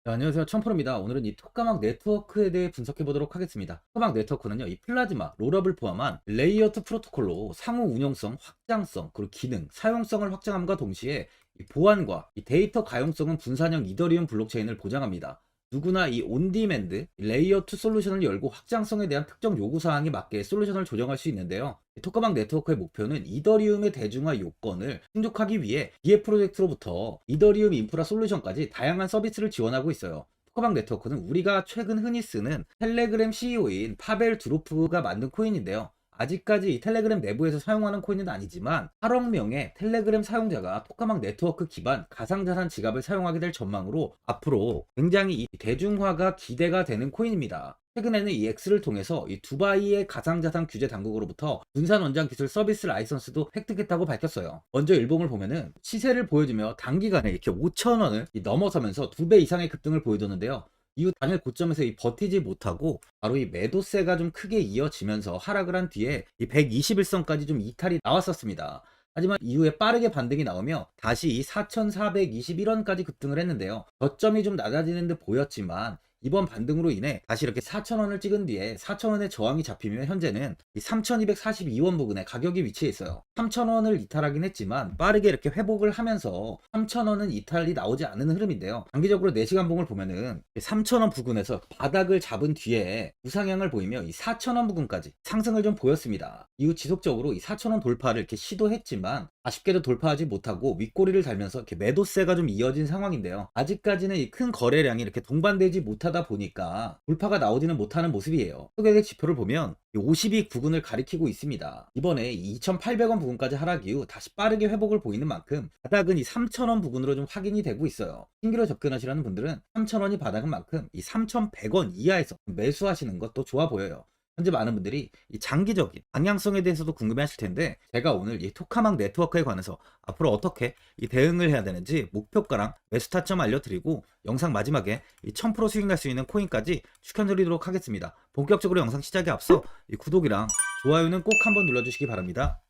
네, 안녕하세요. 천프로입니다. 오늘은 이 토까막 네트워크에 대해 분석해 보도록 하겠습니다. 토까막 네트워크는요, 이 플라즈마, 롤업을 포함한 레이어 2 프로토콜로 상호 운용성, 확장성, 그리고 기능, 사용성을 확장함과 동시에 이 보안과 이 데이터 가용성은 분산형 이더리움 블록체인을 보장합니다. 누구나 이 온디맨드, 레이어 2 솔루션을 열고 확장성에 대한 특정 요구사항에 맞게 솔루션을 조정할 수 있는데요. 이 토까막 네트워크의 목표는 이더리움의 대중화 요건을 충족하기 위해 기획 프로젝트로부터 이더리움 인프라 솔루션까지 다양한 서비스를 지원하고 있어요. 토까막 네트워크는 우리가 최근 흔히 쓰는 텔레그램 CEO인 파벨 두로프가 만든 코인인데요. 아직까지 이 텔레그램 내부에서 사용하는 코인은 아니지만 8억 명의 텔레그램 사용자가 토까막 네트워크 기반 가상자산 지갑을 사용하게 될 전망으로 앞으로 굉장히 이 대중화가 기대가 되는 코인입니다. 최근에는 이 X를 통해서 이 두바이의 가상자산 규제 당국으로부터 분산 원장 기술 서비스 라이선스도 획득했다고 밝혔어요. 먼저 일봉을 보면은 시세를 보여주며 단기간에 이렇게 5,000원을 넘어서면서 2배 이상의 급등을 보여줬는데요. 이후 단일 고점에서 이 버티지 못하고 바로 이 매도세가 좀 크게 이어지면서 하락을 한 뒤에 이 121선까지 좀 이탈이 나왔었습니다. 하지만 이후에 빠르게 반등이 나오며 다시 이 4,421원까지 급등을 했는데요. 저점이 좀 낮아지는 듯 보였지만 이번 반등으로 인해 다시 이렇게 4,000원을 찍은 뒤에 4,000원의 저항이 잡히며 현재는 이 3,242원 부근에 가격이 위치해 있어요. 3,000원을 이탈하긴 했지만 빠르게 이렇게 회복을 하면서 3,000원은 이탈이 나오지 않는 흐름인데요. 단기적으로 4시간 봉을 보면은 3,000원 부근에서 바닥을 잡은 뒤에 우상향을 보이며 이 4,000원 부근까지 상승을 좀 보였습니다. 이후 지속적으로 이 4,000원 돌파를 이렇게 시도했지만 아쉽게도 돌파하지 못하고 윗꼬리를 달면서 이렇게 매도세가 좀 이어진 상황인데요. 아직까지는 이 큰 거래량이 이렇게 동반되지 못하다 보니까 돌파가 나오지는 못하는 모습이에요. 소액의 지표를 보면 50이 구근을 가리키고 있습니다. 이번에 2,800원 부근까지 하락 이후 다시 빠르게 회복을 보이는 만큼 바닥은 이 3,000원 부근으로 좀 확인이 되고 있어요. 신규로 접근하시려는 분들은 3,000원이 바닥인 만큼 이 3,100원 이하에서 매수하시는 것도 좋아 보여요. 현재 많은 분들이 이 장기적인 방향성에 대해서도 궁금해 하실 텐데, 제가 오늘 이 토카막 네트워크에 관해서 앞으로 어떻게 이 대응을 해야 되는지 목표가랑 매수 타점 알려드리고, 영상 마지막에 이 1000% 수익 날 수 있는 코인까지 추천드리도록 하겠습니다. 본격적으로 영상 시작에 앞서 이 구독이랑 좋아요는 꼭 한번 눌러주시기 바랍니다.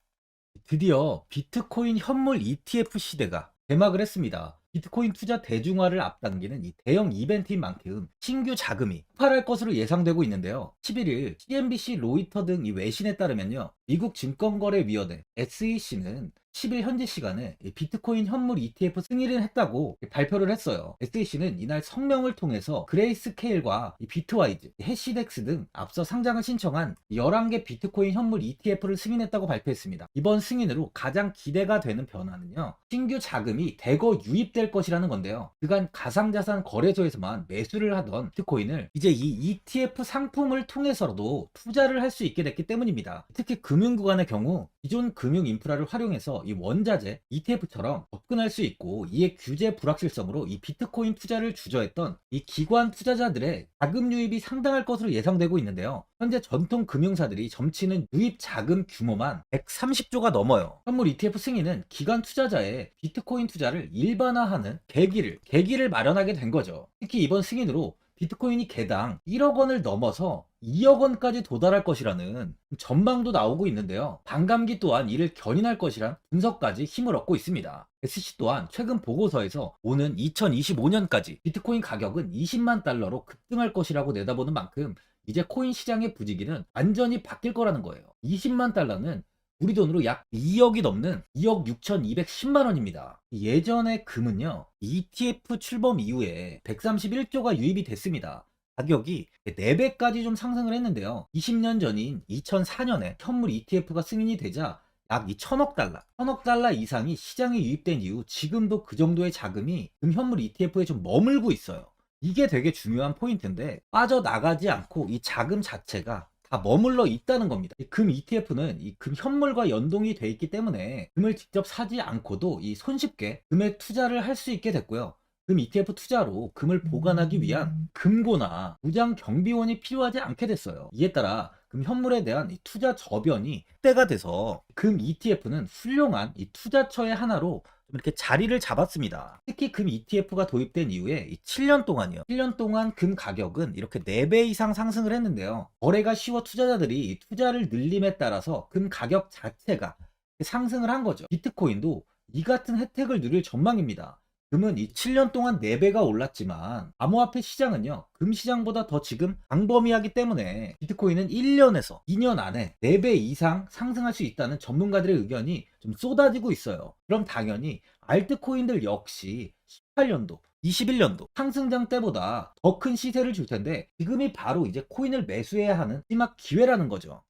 드디어 비트코인 현물 ETF 시대가 개막을 했습니다. 비트코인 투자 대중화를 앞당기는 이 대형 이벤트인 만큼 신규 자금이 폭발할 것으로 예상되고 있는데요. 11일 CNBC, 로이터 등 이 외신에 따르면요, 미국 증권거래위원회 SEC는 10일 현지 시간에 비트코인 현물 ETF 승인을 했다고 발표를 했어요. SEC는 이날 성명을 통해서 그레이스케일과 비트와이즈, 해시덱스 등 앞서 상장을 신청한 11개 비트코인 현물 ETF를 승인했다고 발표했습니다. 이번 승인으로 가장 기대가 되는 변화는요, 신규 자금이 대거 유입될 것이라는 건데요. 그간 가상자산 거래소에서만 매수를 하던 비트코인을 이제 이 ETF 상품을 통해서도 투자를 할 수 있게 됐기 때문입니다. 특히 금융구간의 경우 기존 금융 인프라를 활용해서 이 원자재 ETF처럼 접근할 수 있고, 이에 규제 불확실성으로 이 비트코인 투자를 주저했던 이 기관 투자자들의 자금 유입이 상당할 것으로 예상되고 있는데요. 현재 전통 금융사들이 점치는 유입 자금 규모만 130조가 넘어요. 현물 ETF 승인은 기관 투자자의 비트코인 투자를 일반화하는 계기를 마련하게 된 거죠. 특히 이번 승인으로 비트코인이 개당 1억 원을 넘어서 2억 원까지 도달할 것이라는 전망도 나오고 있는데요. 반감기 또한 이를 견인할 것이란 분석까지 힘을 얻고 있습니다. SC 또한 최근 보고서에서 오는 2025년까지 비트코인 가격은 20만 달러로 급등할 것이라고 내다보는 만큼 이제 코인 시장의 부지기는 완전히 바뀔 거라는 거예요. 20만 달러는 우리 돈으로 약 2억이 넘는 2억 6,210만 원입니다. 예전에 금은요, ETF 출범 이후에 131조가 유입이 됐습니다. 가격이 4배까지 좀 상승을 했는데요. 20년 전인 2004년에 현물 ETF가 승인이 되자 약 1,000억 달러 이상이 시장에 유입된 이후 지금도 그 정도의 자금이 현물 ETF에 좀 머물고 있어요. 이게 되게 중요한 포인트인데, 빠져나가지 않고 이 자금 자체가 다 머물러 있다는 겁니다. 이 금 ETF는 이 금 현물과 연동이 돼 있기 때문에 금을 직접 사지 않고도 이 손쉽게 금에 투자를 할 수 있게 됐고요. 금 ETF 투자로 금을 보관하기 위한 금고나 무장 경비원이 필요하지 않게 됐어요. 이에 따라 금 현물에 대한 이 투자 저변이 확대가 돼서 금 ETF는 훌륭한 이 투자처의 하나로 좀 이렇게 자리를 잡았습니다. 특히 금 ETF가 도입된 이후에 7년 동안이요. 7년 동안 금 가격은 이렇게 4배 이상 상승을 했는데요. 거래가 쉬워 투자자들이 투자를 늘림에 따라서 금 가격 자체가 상승을 한 거죠. 비트코인도 이 같은 혜택을 누릴 전망입니다. 금은 이 7년 동안 4배가 올랐지만 암호화폐 시장은요, 금 시장보다 더 지금 광범위하기 때문에 비트코인은 1년에서 2년 안에 4배 이상 상승할 수 있다는 전문가들의 의견이 좀 쏟아지고 있어요. 그럼 당연히 알트코인들 역시 18년도 21년도 상승장 때보다 더 큰 시세를 줄 텐데, 지금이 바로 이제 코인을 매수해야 하는 마지막 기회라는 거죠.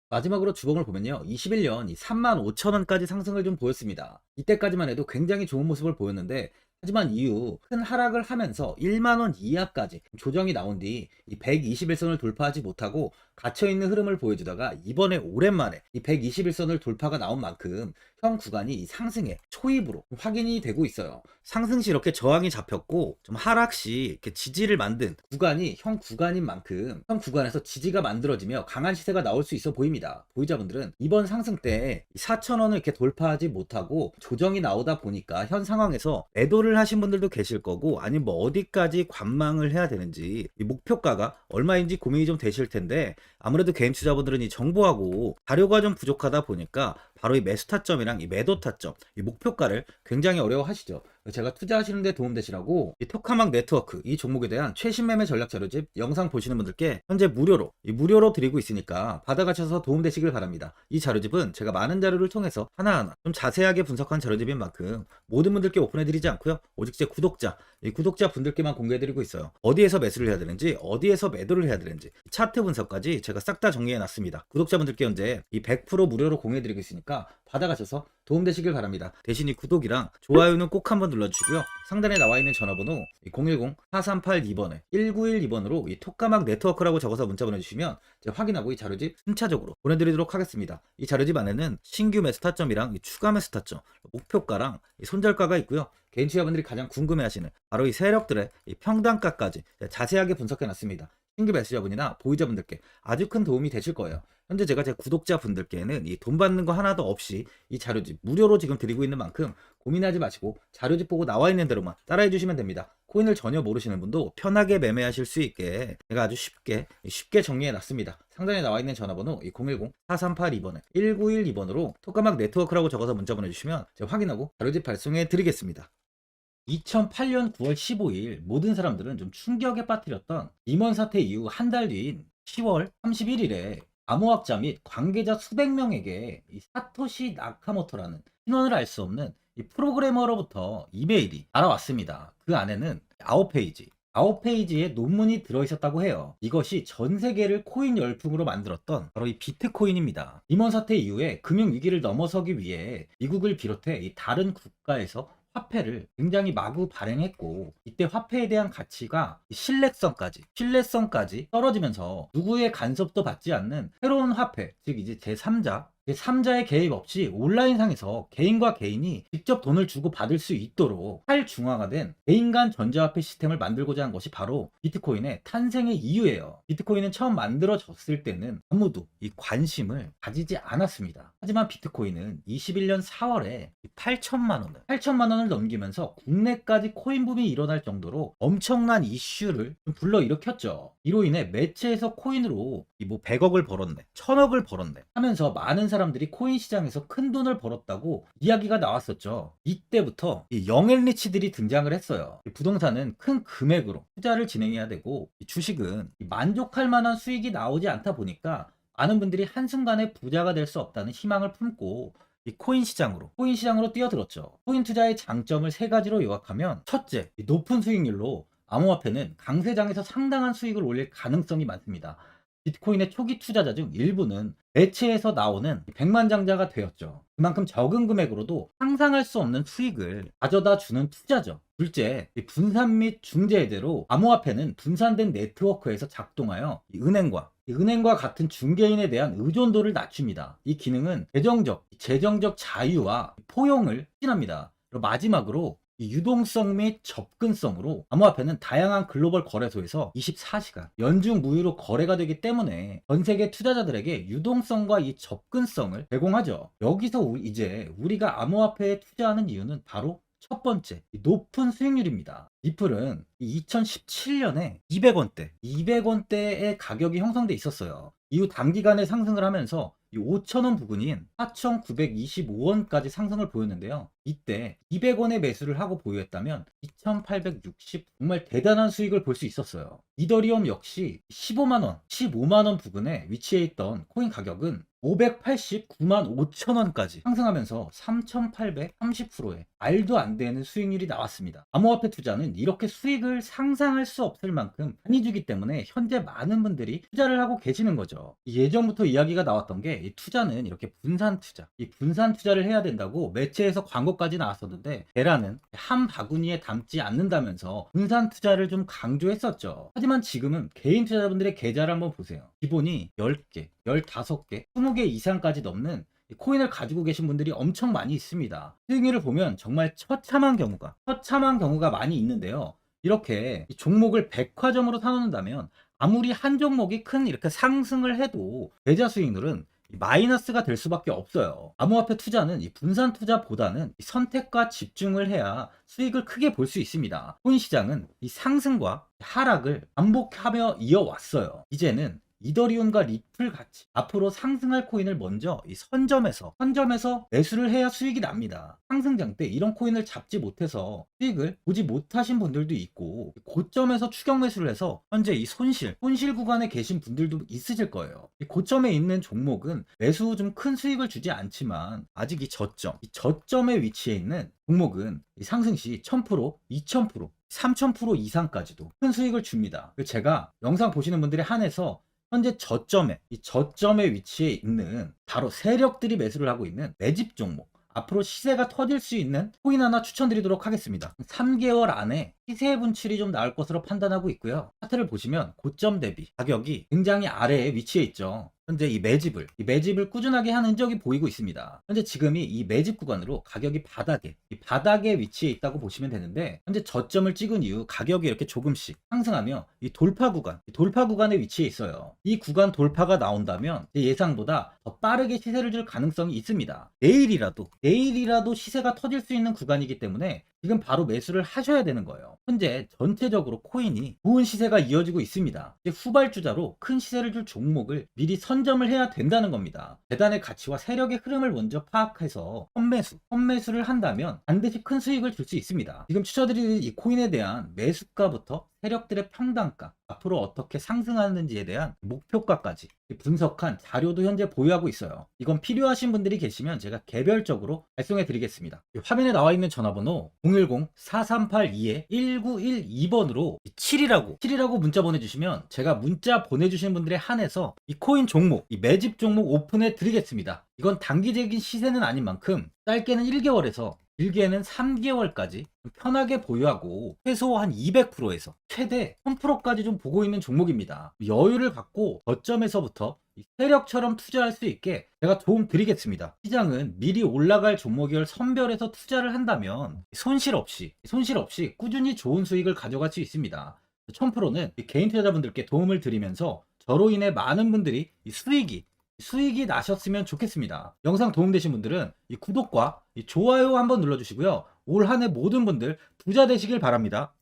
마지막으로 주봉을 보면요, 21년 이 35,000원까지 상승을 좀 보였습니다. 이때까지만 해도 굉장히 좋은 모습을 보였는데, 하지만 이후 큰 하락을 하면서 1만원 이하까지 조정이 나온 뒤 이 121선을 돌파하지 못하고 갇혀있는 흐름을 보여주다가, 이번에 오랜만에 이 121선을 돌파가 나온 만큼 현 구간이 이 상승의 초입으로 확인이 되고 있어요. 상승 시 이렇게 저항이 잡혔고, 좀 하락 시 이렇게 지지를 만든 구간이 현 구간인 만큼 현 구간에서 지지가 만들어지며 강한 시세가 나올 수 있어 보입니다. 보유자분들은 이번 상승 때 4,000원을 이렇게 돌파하지 못하고 조정이 나오다 보니까 현 상황에서 매도를 하신 분들도 계실 거고, 아니면 뭐 어디까지 관망을 해야 되는지, 이 목표가가 얼마인지 고민이 좀 되실 텐데, 아무래도 개인 투자분들은 이 정보하고 자료가 좀 부족하다 보니까 바로 이 매수 타점이랑 이 매도 타점, 이 목표가를 굉장히 어려워하시죠. 제가 투자하시는 데 도움되시라고 이 토카막 네트워크 이 종목에 대한 최신 매매 전략 자료집 영상 보시는 분들께 현재 무료로 드리고 있으니까 받아가셔서 도움되시길 바랍니다. 이 자료집은 제가 많은 자료를 통해서 하나하나 좀 자세하게 분석한 자료집인 만큼 모든 분들께 오픈해드리지 않고요, 오직 제 이 구독자 분들께만 공개해드리고 있어요. 어디에서 매수를 해야 되는지, 어디에서 매도를 해야 되는지, 차트 분석까지 제가 싹 다 정리해놨습니다. 구독자분들께 현재 이 100% 무료로 공유해드리고 있으니까 받아가셔서 도움되시길 바랍니다. 대신 이 구독이랑 좋아요는 꼭 한번 눌러주시고요. 상단에 나와있는 전화번호 010-4382번에 1912번으로 이 톡가막 네트워크라고 적어서 문자 보내주시면 제가 확인하고 이 자료집 순차적으로 보내드리도록 하겠습니다. 이 자료집 안에는 신규 매수 타점이랑 이 추가 매수 타점, 목표가랑 이 손절가가 있고요. 개인 투자분들이 가장 궁금해하시는 바로 이 세력들의 이 평단가까지 자세하게 분석해놨습니다. 신규 매수자분이나 보유자분들께 아주 큰 도움이 되실 거예요. 현재 제가 제 구독자분들께는 이 돈 받는 거 하나도 없이 이 자료집 무료로 지금 드리고 있는 만큼 고민하지 마시고 자료집 보고 나와 있는 대로만 따라해 주시면 됩니다. 코인을 전혀 모르시는 분도 편하게 매매하실 수 있게 제가 아주 쉽게 정리해 놨습니다. 상단에 나와 있는 전화번호 010-4382번에 1912번으로 토카막 네트워크라고 적어서 문자 보내주시면 제가 확인하고 자료집 발송해 드리겠습니다. 2008년 9월 15일 모든 사람들은 좀 충격에 빠뜨렸던 리먼 사태 이후 한 달 뒤인 10월 31일에 암호학자 및 관계자 수백 명에게 이 사토시 나카모토라는 신원을 알 수 없는 이 프로그래머로부터 이메일이 날아왔습니다. 그 안에는 9페이지의 논문이 들어있었다고 해요. 이것이 전 세계를 코인 열풍으로 만들었던 바로 이 비트코인입니다. 리먼 사태 이후에 금융위기를 넘어서기 위해 미국을 비롯해 이 다른 국가에서 화폐를 굉장히 마구 발행했고, 이때 화폐에 대한 가치가 신뢰성까지 떨어지면서 누구의 간섭도 받지 않는 새로운 화폐, 즉 이제 제3자의 개입 없이 온라인상에서 개인과 개인이 직접 돈을 주고 받을 수 있도록 탈중앙화된 개인 간 전자화폐 시스템을 만들고자 한 것이 바로 비트코인의 탄생의 이유예요. 비트코인은 처음 만들어졌을 때는 아무도 이 관심을 가지지 않았습니다. 하지만 비트코인은 21년 4월에 8천만 원을 넘기면서 국내까지 코인 붐이 일어날 정도로 엄청난 이슈를 불러일으켰죠. 이로 인해 매체에서 코인으로 뭐 100억을 벌었네, 1000억을 벌었네 하면서 많은 사람들이 코인 시장에서 큰 돈을 벌었다고 이야기가 나왔었죠. 이때부터 이 영앤리치들이 등장을 했어요. 부동산은 큰 금액으로 투자를 진행해야 되고, 주식은 만족할 만한 수익이 나오지 않다 보니까 많은 분들이 한순간에 부자가 될 수 없다는 희망을 품고 이 코인 시장으로 뛰어들었죠. 코인 투자의 장점을 세 가지로 요약하면, 첫째, 높은 수익률로 암호화폐는 강세장에서 상당한 수익을 올릴 가능성이 많습니다. 비트코인의 초기 투자자 중 일부는 매체에서 나오는 백만장자가 되었죠. 그만큼 적은 금액으로도 상상할 수 없는 수익을 가져다 주는 투자죠. 둘째, 분산 및 중재대로 암호화폐는 분산된 네트워크에서 작동하여 은행과 같은 중개인에 대한 의존도를 낮춥니다. 이 기능은 재정적 자유와 포용을 추진합니다. 그리고 마지막으로 이 유동성 및 접근성으로 암호화폐는 다양한 글로벌 거래소에서 24시간 연중 무휴로 거래가 되기 때문에 전 세계 투자자들에게 유동성과 이 접근성을 제공하죠. 여기서 이제 우리가 암호화폐에 투자하는 이유는 바로 첫 번째, 높은 수익률입니다. 리플은 2017년에 200원대의 가격이 형성돼 있었어요. 이후 단기간에 상승을 하면서 이 5,000원 부근인 4,925원까지 상승을 보였는데요. 이때 200원의 매수를 하고 보유했다면 2,860 정말 대단한 수익을 볼 수 있었어요. 이더리움 역시 15만원, 15만원 부근에 위치해 있던 코인 가격은 589만 5천원까지 상승하면서 3,830%의 말도 안 되는 수익률이 나왔습니다. 암호화폐 투자는 이렇게 수익을 상상할 수 없을 만큼 많이 주기 때문에 현재 많은 분들이 투자를 하고 계시는 거죠. 예전부터 이야기가 나왔던 게 이 투자는 이렇게 분산 투자, 이 분산 투자를 해야 된다고 매체에서 광고까지 나왔었는데 계란은 한 바구니에 담지 않는다면서 분산 투자를 좀 강조했었죠. 하지만 지금은 개인 투자자분들의 계좌를 한번 보세요. 기본이 10개, 15개, 20개 이상까지 넘는 코인을 가지고 계신 분들이 엄청 많이 있습니다. 수익률을 보면 정말 처참한 경우가 많이 있는데요. 이렇게 종목을 백화점으로 사놓는다면 아무리 한 종목이 큰 이렇게 상승을 해도 계좌 수익률은 마이너스가 될 수밖에 없어요. 암호화폐 투자는 이 분산 투자보다는 이 선택과 집중을 해야 수익을 크게 볼 수 있습니다. 코인 시장은 이 상승과 하락을 반복하며 이어왔어요. 이제는 이더리움과 리플 같이 앞으로 상승할 코인을 먼저 이 선점에서 매수를 해야 수익이 납니다. 상승장 때 이런 코인을 잡지 못해서 수익을 보지 못하신 분들도 있고 고점에서 추격 매수를 해서 현재 이 손실 구간에 계신 분들도 있으실 거예요. 이 고점에 있는 종목은 매수 후 좀 큰 수익을 주지 않지만 아직 이 저점에 위치해 있는 종목은 이 상승 시 1000%, 2000%, 3000% 이상까지도 큰 수익을 줍니다. 제가 영상 보시는 분들에 한해서 현재 이 저점에 위치해 있는 바로 세력들이 매수를 하고 있는 매집 종목, 앞으로 시세가 터질 수 있는 코인 하나 추천드리도록 하겠습니다. 3개월 안에 시세 분출이 좀 나올 것으로 판단하고 있고요. 차트를 보시면 고점 대비 가격이 굉장히 아래에 위치해 있죠. 현재 이 매집을 꾸준하게 한 흔적이 보이고 있습니다. 현재 지금이 이 매집 구간으로 가격이 바닥에 위치해 있다고 보시면 되는데, 현재 저점을 찍은 이후 가격이 이렇게 조금씩 상승하며 이 돌파 구간에 위치해 있어요. 이 구간 돌파가 나온다면 제 예상보다 더 빠르게 시세를 줄 가능성이 있습니다. 내일이라도 시세가 터질 수 있는 구간이기 때문에 지금 바로 매수를 하셔야 되는 거예요. 현재 전체적으로 코인이 좋은 시세가 이어지고 있습니다. 이제 후발주자로 큰 시세를 줄 종목을 미리 선점을 해야 된다는 겁니다. 재단의 가치와 세력의 흐름을 먼저 파악해서 선매수를 한다면 반드시 큰 수익을 줄 수 있습니다. 지금 추천드리는 이 코인에 대한 매수가부터 세력들의 평단가, 앞으로 어떻게 상승하는지에 대한 목표가까지 분석한 자료도 현재 보유하고 있어요. 이건 필요하신 분들이 계시면 제가 개별적으로 발송해 드리겠습니다. 화면에 나와 있는 전화번호 010-4382-1912번으로 7이라고 문자 보내주시면 제가 문자 보내주신 분들에 한해서 이 코인 종목, 이 매집 종목 오픈해 드리겠습니다. 이건 단기적인 시세는 아닌 만큼 짧게는 1개월에서 길게는 3개월까지 편하게 보유하고 최소 한 200%에서 최대 1000%까지 좀 보고 있는 종목입니다. 여유를 갖고 저점에서부터 세력처럼 투자할 수 있게 제가 도움 드리겠습니다. 시장은 미리 올라갈 종목을 선별해서 투자를 한다면 손실 없이 꾸준히 좋은 수익을 가져갈 수 있습니다. 1000%는 개인 투자자분들께 도움을 드리면서 저로 인해 많은 분들이 수익이 나셨으면 좋겠습니다. 영상 도움되신 분들은 이 구독과 이 좋아요 한번 눌러주시고요. 올 한 해 모든 분들 부자 되시길 바랍니다.